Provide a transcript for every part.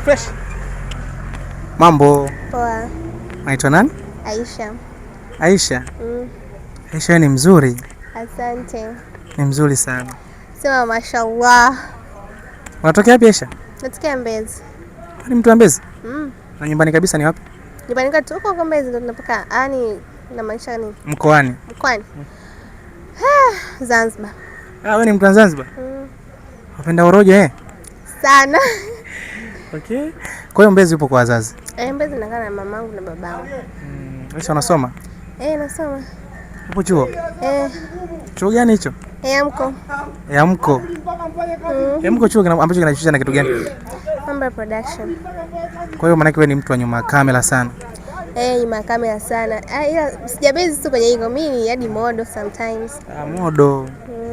Fresh. Mambo. Poa. Unaitwa nani? Aisha. Aisha? Aisha ni mzuri. Asante. Ni mzuri sana. Sema mashallah. Unatokea wapi Aisha? Natokea Mbezi. Ni mtu wa Mbezi? Na nyumbani kabisa ni wapi? Nyumbani kwetu huko Mbezi ndo tunapaka. Yaani na maisha ni mkoani. Mkoani. Zanzibar. Wewe ni mtu wa Zanzibar? Unapenda urojo Sana. Okay. Kwa hiyo Mbezi upo kwa wazazi? Mbezi nakaa na mamangu na babangu. Aisha unasoma? Nasoma. Upo chuo? Chuo gani hicho? Amko. Amko. Amko chuo ambacho kinajihusisha na kitu gani? Mambo ya production. Kwa hiyo maana wewe ni mtu wa nyuma kamera sana. Nyuma kamera sana. Ila sijabezi tu kwenye hiyo, mimi hadi modo sometimes. Modo.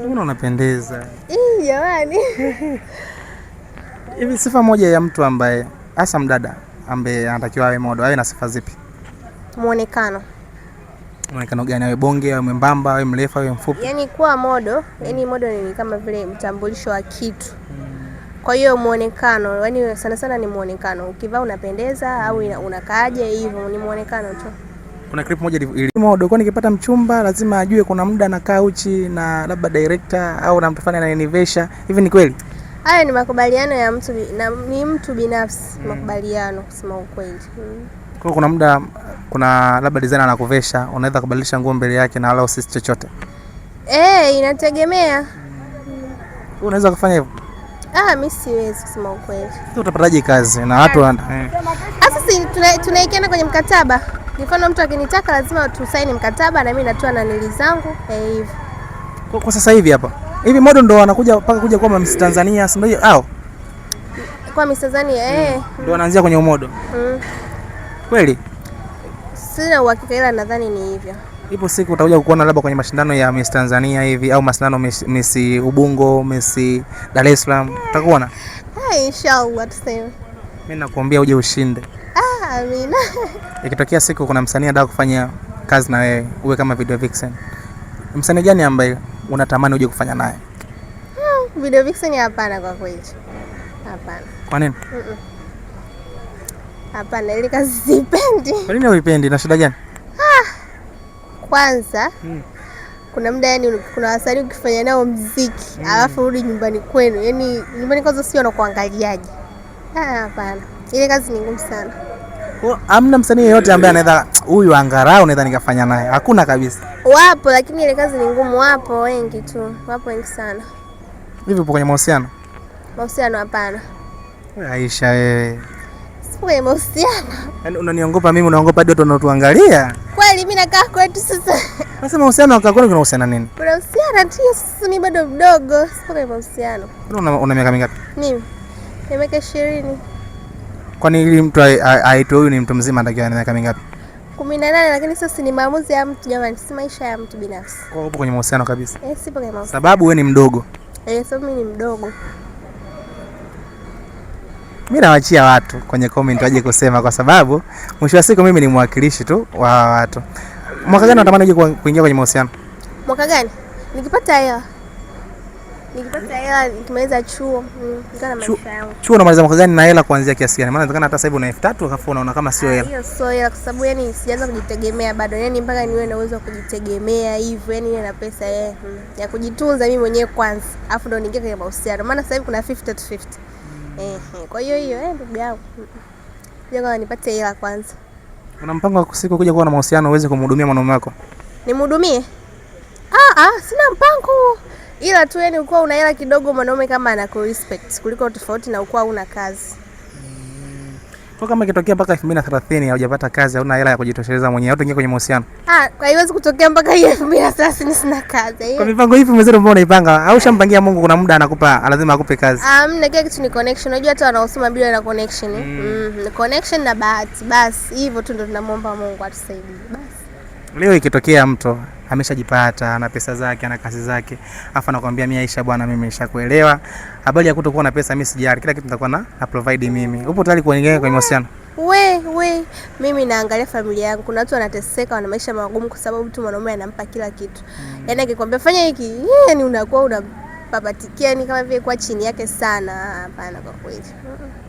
Unapendeza. Jamani. Hivi sifa moja ya mtu ambaye hasa mdada ambaye anatakiwa awe modo, awe na sifa zipi? Muonekano. Muonekano gani? Awe bonge, awe mwembamba, awe mrefu, awe mfupi? Yaani kuwa modo, modo ni kama vile mtambulisho wa kitu. Kwa hiyo muonekano, yaani sana sana ni muonekano. Ukivaa unapendeza au unakaaje hivyo, ni muonekano tu. Kuna clip moja ili modo kwa nikipata mchumba lazima ajue kuna muda anakaa uchi na labda director au na mtu fulani ananivesha. Hivi ni kweli? Haya ni makubaliano ya mtu na ni mtu binafsi, makubaliano kusema ukweli. Kwa kuna muda kuna labda designer anakuvesha, unaweza kubadilisha nguo mbele yake na wala usisi chochote. Inategemea. Unaweza kufanya hivyo? Mimi siwezi kusema ukweli. Sasa utapataje kazi na watu Sasa tunaikiana kwenye mkataba. Mfano mtu akinitaka lazima tusaini mkataba na mimi natoa nanili zangu hivyo. Kwa sasa hivi hapa. Hivi modo ndo anakuja mpaka kuja kwa Miss Tanzania, si ndio? Kwa Miss Tanzania ndo anaanzia kwenye umodo. Kweli? Sina uhakika ila nadhani ni hivyo. Ipo siku utakuja kuona labda kwenye mashindano ya Miss Tanzania hivi au mashindano Miss Ubungo, Miss Dar es Salaam. Utakuona? Inshallah tuseme. Mimi nakuambia uje ushinde. Amina. Ikitokea siku kuna msanii anataka kufanya kazi na wewe, uwe kama video vixen. Msanii gani ambaye unatamani uje kufanya naye? Video vixen hapana kwa kweli. Hapana. Kwa nini? Hapana, ile kazi sipendi. Kwa nini huipendi? Na shida gani? Kwanza kuna muda kuna wasanii ukifanya nao muziki, alafu rudi nyumbani kwenu. Yaani nyumbani kwanza sio wanakuangaliaje. Hapana. Ile kazi ni ngumu sana. Hamna msanii yeyote ambaye anaweza huyu angarau naweza nikafanya naye? Hakuna kabisa. Wapo lakini ile kazi ni ngumu, wapo wengi tu. Wapo wengi sana. Hivi upo kwenye mahusiano? Mahusiano hapana. Aisha wewe. Sipo kwenye mahusiano. Yaani unaniongopa mimi, unaongopa hadi watu wanaotuangalia? Kweli mimi nakaa kwetu sasa. Sasa mahusiano kwa kweli kunahusiana nini? Kunahusiana tu, sisi ni bado mdogo, sipo kwenye mahusiano. Una miaka mingapi? Mimi. Miaka 20. Kwani ili mtu aitwe huyu ni mtu mzima anatakiwa na miaka mingapi? 18, lakini sasa ni maamuzi ya mtu jamani, si maisha ya mtu binafsi. Kwa hiyo upo kwenye mahusiano kabisa? Sipo kwenye mahusiano. Sababu wewe ni mdogo? Sababu mimi ni mdogo. Mimi nawaachia watu kwenye comment waje kusema kwa sababu mwisho wa siku mimi ni mwakilishi tu wa watu. Mwaka gani unatamani uje kuingia kwenye mahusiano? Mwaka gani? Nikipata hela. Nikimaliza chuo, nikana maisha yangu. Chuo unamaliza mwaka gani na hela kuanzia kiasi gani? Maana inawezekana hata sasa hivi una 3000 akafu unaona kama sio hela. Hiyo sio hela kwa sababu yani sijaanza kujitegemea bado. Yani mpaka niwe na uwezo wa kujitegemea hivyo, yani na pesa ya kujitunza mimi mwenyewe kwanza. Alafu ndo niingie kwenye mahusiano. Maana sasa hivi kuna 50 to 50. Kwa hiyo ndugu yangu. Ngoja nipate hela kwanza. Una mpango wa siku kuja kuwa na mahusiano uweze kumhudumia mwanaume wako? Nimhudumie? Sina mpango. Ila tu yani ukiwa una hela kidogo mwanaume kama anakurespect kuliko tofauti na ukiwa una kazi. Kwa kama ikitokea mpaka 2030 hujapata kazi, hauna hela ya kujitosheleza mwenyewe, hutaingia kwenye mahusiano? Kwa hiyo haiwezi kutokea mpaka 2030 sina kazi. Kwa mipango hivi mzee mbona unaipanga? Au shampangia Mungu kuna muda anakupa, lazima akupe kazi? Mna kile kitu ni connection. Unajua hata wanaosoma bila na connection. Connection na bahati. Basi hivyo tu ndo tunamwomba Mungu atusaidie. Basi. Leo ikitokea mtu ameshajipata, ana pesa zake, ana kazi zake, afa anakuambia mimi Aisha bwana, mimi nishakuelewa. Habari ya kutokuwa na pesa mimi sijali. Kila kitu nitakuwa na provide mimi. Upo tayari kuingia kwenye mahusiano? Mimi naangalia familia yangu. Kuna watu wanateseka, wana maisha magumu kwa sababu tu mwanaume anampa kila kitu. Yaani akikwambia fanya hiki, yani unakuwa papatikia, yani kama vile kwa chini yake sana. Hapana kwa kweli.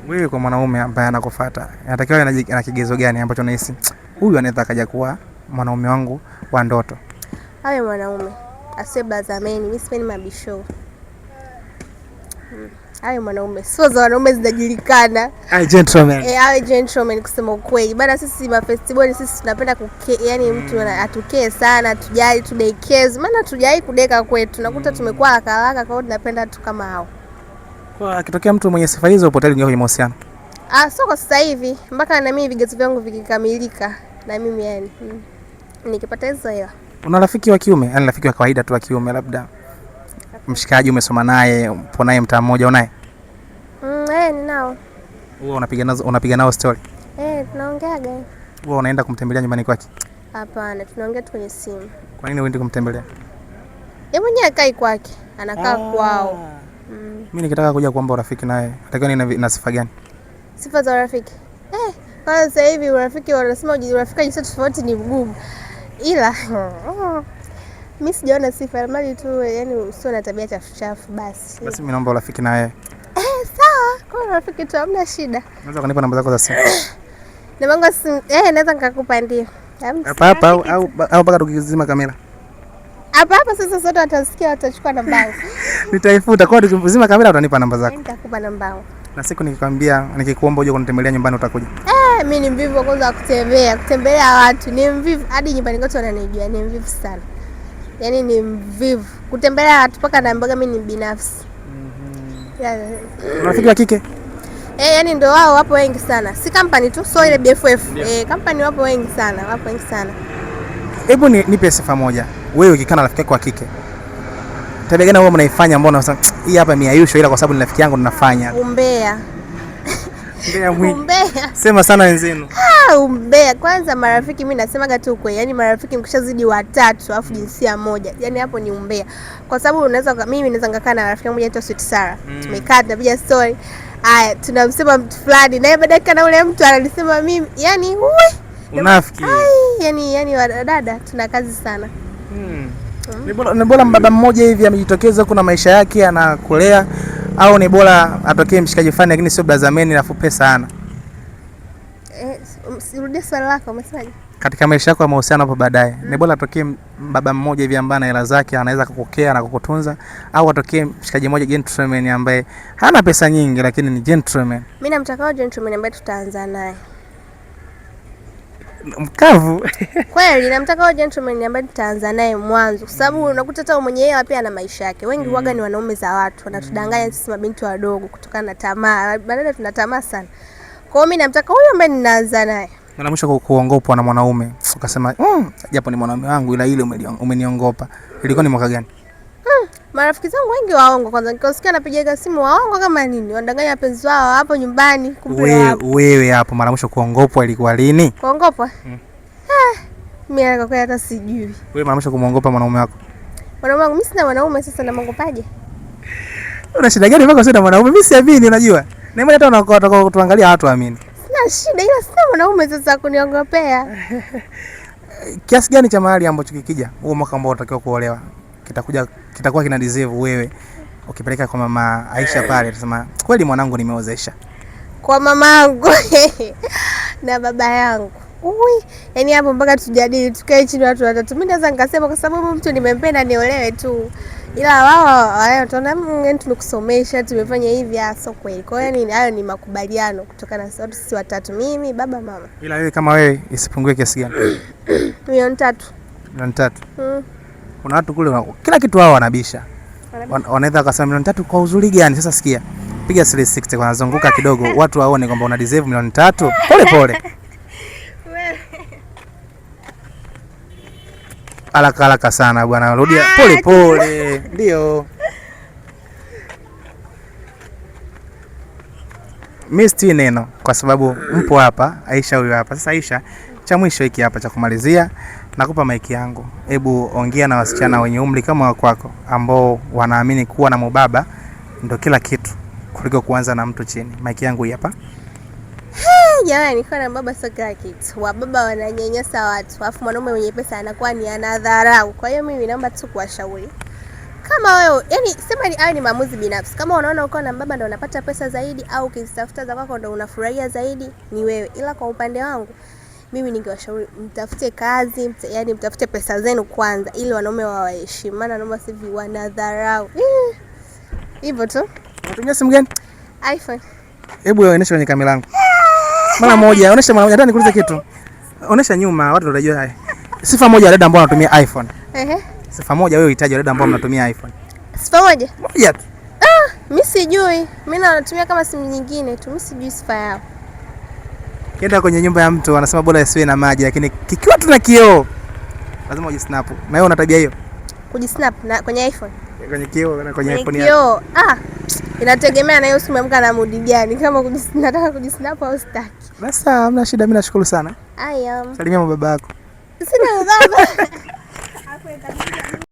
Wewe kwa mwanaume ambaye anakufuata, anatakiwa ana kigezo gani ambacho unahisi huyu anaweza kaja kuwa mwanaume wangu wa ndoto? Awe mwanaume asiwe bazameni, mimi sipendi mabisho. Awe mwanaume, sio za wanaume zinajulikana. Awe gentleman. Awe gentleman kusema ukweli. Bana sisi ma festival sisi tunapenda yani mtu atukee sana, atujali, tudekeze. Maana tujai kudeka kwetu. Nakuta tumekuwa haraka kwa hiyo tunapenda tu kama hao. Kwa akitokea mtu mwenye sifa hizo upo tayari kwenye mahusiano? Sio kwa sasa hivi, mpaka na mimi vigezo vyangu vikikamilika na mimi yani. Nikipata hizo hela. Una rafiki wa kiume? Yaani rafiki wa kawaida tu wa kiume labda mshikaji umesoma naye, upo naye mtaa mmoja unaye? Ninao. Wewe unapiga nao story? Tunaongeaga. Wewe unaenda kumtembelea nyumbani kwake? Hapana, tunaongea tu kwenye simu. Kwa nini uende kumtembelea? Yeye mwenyewe akai kwake, anakaa kwao. Mimi nikitaka kuja kuomba urafiki naye, natakiwa na sifa gani? Sifa za urafiki? Kwa sasa hivi urafiki wanasema urafiki jinsi tofauti ni mgumu. Ila mimi sijaona sifa, mali tu yani usio na tabia chafu basi. Basi mimi naomba urafiki na yeye. Sawa, kwa urafiki tu hamna shida. Unaweza kunipa namba zako za simu? Namba simu naweza nikakupa ndio. Hapa au mpaka tukizima kamera? Hapa sasa sote watasikia, watachukua namba yangu. Nitaifuta kwa tukizima kamera utanipa namba zako. Nitakupa namba yangu. Na siku nikikwambia nikikuomba uje kunitembelea nyumbani utakuja? Mimi ni mvivu kwanza kutembelea watu. Ni mvivu hadi nyumbani kwetu wananijua, ni mvivu sana. Yaani ni mvivu. Kutembelea watu mpaka naambaga mimi ni binafsi. Rafiki wa kike? Yaani ndio wao wapo wengi sana. Si company tu, so ile BFF. Company wapo wengi sana. Hebu nipe sifa moja. Wewe ukikana rafiki yako wa kike, tabia gani wewe mnaifanya ambao unasema hii hapa miayusho ila kwa sababu ni rafiki yangu ninafanya? Umbea. Umbea. Sema sana wenzenu. Umbea. Kwanza marafiki mimi nasemaga tu kweli. Yaani marafiki mkishazidi 3 alafu jinsia moja. Yaani hapo ni umbea. Kwa sababu mimi naweza ngakaa na rafiki yangu mmoja anaitwa Sweet Sara. Tumekaa tunapiga story. Haya, tunamsema mtu fulani. Naye baadaye kana ule mtu analisema mimi. Yaani unafiki. Yaani wadada tuna kazi sana. Ni bora mbaba mmoja hivi amejitokeza kuna maisha yake anakulea, au ni bora atokee mshikaji fulani lakini sio blazameni alafu pesa sana? Sirudie swali lako, umesemaje? Katika maisha yako ya mahusiano hapo baadaye, ni bora atokee baba mmoja hivi ambaye ana hela zake anaweza kukukea na kukutunza, au atokee mshikaji mmoja gentleman ambaye hana pesa nyingi lakini ni gentleman? Mimi namtakao gentleman ambaye tutaanza naye. Mkavu. Kweli namtaka gentleman ambaye tutaanza naye mwanzo, kwa sababu unakuta hata mwenye hela pia ana maisha yake. Wengi huaga ni wanaume za watu, wanatudanganya sisi mabinti wadogo kutokana na tamaa. Badala tuna tamaa sana. Kwa hiyo mimi namtaka huyo ambaye ninaanza naye. Na mwisho kuongopwa na mwanaume, ukasema japo ni mwanaume wangu ila ile umeniongopa. Ilikuwa ni mwaka gani? Marafiki zangu wengi waongo. Kwanza nikisikia napiga simu waongo kama nini, wanadanganya wapenzi wao hapo nyumbani, kumbe wewe hapo mara mwisho kuongopwa ilikuwa lini? Kuongopwa? Mimi kwa kweli hata sijui. Wewe mara mwisho kumuongopa mwanaume wako? Mwanaume wangu mimi sina mwanaume, sasa namongopaje? Una shida gani mpaka sina mwanaume? Mimi siamini, unajua. Na mimi hata unataka kutuangalia watu waamini. Sina shida ila sina mwanaume sasa kuniongopea. Kiasi gani cha mahali ambacho kikija huo mwaka ambao unatakiwa kuolewa kitakuwa kina deserve wewe ukipeleka kwa mama Aisha pale utasema kweli mwanangu nimeozesha? Kwa mama yangu na baba yangu. Yaani hapo mpaka tujadili, tukae chini watu watatu. Mimi naweza nikasema kwa sababu mtu nimempenda niolewe tu. Ila wao wataona tumekusomesha, tumefanya hivi, sio kweli. Kwa hiyo yani hayo ni makubaliano kutokana na sisi watatu, mimi, baba, mama. Ila wewe kama wewe isipungue kiasi gani? 3 milioni. 3. Kuna watu kule kila kitu wao wanabisha. Wanaweza kusema 3 milioni kwa uzuri gani? Sasa sikia. Piga 360 kwa nazunguka kidogo watu waone kwamba una deserve 3 milioni. Pole. Haraka sana bwana, rudia pole. Ndio. Mimi si neno kwa sababu mpo hapa, Aisha huyu hapa. Sasa Aisha, cha mwisho hiki hapa cha kumalizia, nakupa maiki yangu. Hebu ongea na wasichana wenye umri kama wako ambao wanaamini kuwa na mubaba ndio kila kitu kuliko kuanza na mtu chini. Maiki yangu hii hapa. Jamani, kwa na baba sio kila kitu. Wababa wananyanyasa watu. Alafu mwanaume mwenye pesa anakuwa ni anadharau. Kwa hiyo mimi naomba tu kuwashauri Kama wewe, yani sema ni hayo ni maamuzi binafsi. Kama unaona uko na baba ndio unapata pesa zaidi au ukizitafuta za kwako ndio unafurahia zaidi, ni wewe. Ila kwa upande wangu mimi ningewashauri mtafute kazi, yani mtafute pesa zenu kwanza ili wanaume wawaheshimu. Maana naomba sivi wanadharau. Hivyo tu. Unatumia simu gani? iPhone. Hebu onyesha kwenye kamera yangu. Mara moja, onyesha mara moja. Nataka nikuulize kitu. Onyesha nyuma, watu wanajua haya. Sifa moja ya dada ambao wanatumia iPhone. Sifa moja wewe uhitaji dada ambao mnatumia iPhone. Sifa moja? Moja tu. Mimi sijui. Mimi natumia kama simu nyingine tu. Mimi sijui sifa yao. Kienda kwenye nyumba ya mtu wanasema bora isiwe na maji, lakini kikiwa tu na kioo lazima ujisnap. Na wewe una tabia hiyo? Kujisnap na kwenye iPhone? Kwenye kioo na kwenye iPhone yako. Inategemea na hiyo simu amka na mood gani. Kama nataka kujisnap au sitaki. Basi hamna shida, mimi nashukuru sana. I am. Salimia baba yako. Sina baba.